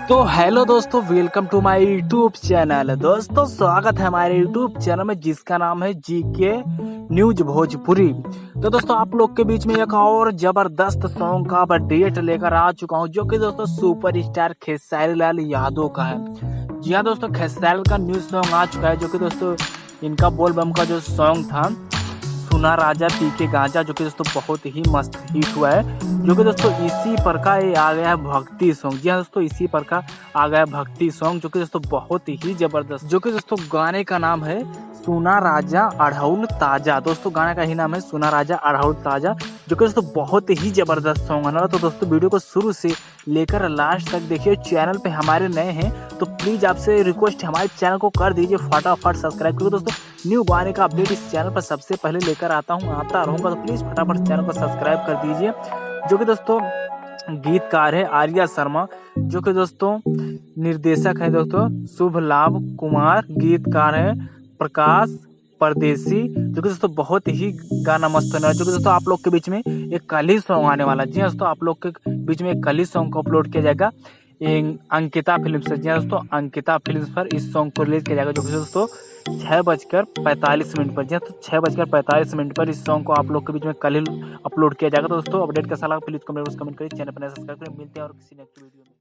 तो हेलो दोस्तों, welcome to my YouTube channel. दोस्तों स्वागत है हमारे यूट्यूब चैनल में जिसका नाम है जीके न्यूज भोजपुरी। तो दोस्तों आप लोग के बीच में एक और जबरदस्त सॉन्ग का अपडेट लेकर आ चुका हूं, जो कि दोस्तों सुपर स्टार खेसारी लाल यादव का है। जी हाँ दोस्तों, खेसारी का न्यूज सॉन्ग आ चुका है, जो कि दोस्तों इनका बोल बम का जो सॉन्ग था सुना राजा पी के गांजा, जो कि दोस्तों बहुत ही मस्त हिट हुआ है। जो कि दोस्तों इसी पर का ये आ गया है भक्ति सॉन्ग। जी हाँ दोस्तों, इसी पर का आ गया है भक्ति सॉन्ग, जो कि दोस्तों बहुत ही जबरदस्त, जो कि दोस्तों गाने का नाम है सुना राजा अढ़ौल ताजा। दोस्तों गाने का ही नाम है सुना राजा अढ़ौल ताजा, जो कि दोस्तों बहुत ही जबरदस्त सॉन्ग है ना। तो दोस्तों वीडियो को शुरू से लेकर लास्ट तक देखिए। चैनल पे हमारे नए हैं तो प्लीज आपसे रिक्वेस्ट है, हमारे चैनल को कर दीजिए फटाफट सब्सक्राइब, क्योंकि दोस्तों न्यू गाने का अपडेट इस चैनल पर सबसे पहले लेकर आता रहूंगा। तो प्लीज फटाफट चैनल को सब्सक्राइब कर दीजिए। जो कि दोस्तों गीतकार है आर्या शर्मा, जो कि दोस्तों निर्देशक है दोस्तों शुभ लाभ कुमार, गीतकार है प्रकाश परदेसी, जो कि दोस्तों बहुत ही गाना मस्त होने वाला। जो कि दोस्तों आप लोग के बीच में एक कल ही सॉन्ग आने वाला है। जी हाँ दोस्तों, आप लोग के बीच में एक कल ही सॉन्ग को अपलोड किया जाएगा अंकिता फिल्म से। जी हाँ दोस्तों, अंकिता फिल्म पर इस सॉन्ग को रिलीज किया जाएगा, जो कि दोस्तों 6:45 पर। जी हाँ तो 6:45 पर इस सॉन्ग को आप लोग के बीच में कल ही अपलोड किया जाएगा। तो दोस्तों अपडेट कैसा लगा प्लीज कमेंट करिए, चैनल पर सब्सक्राइब करें। मिलते हैं और किसी नेक्स्ट वीडियो में।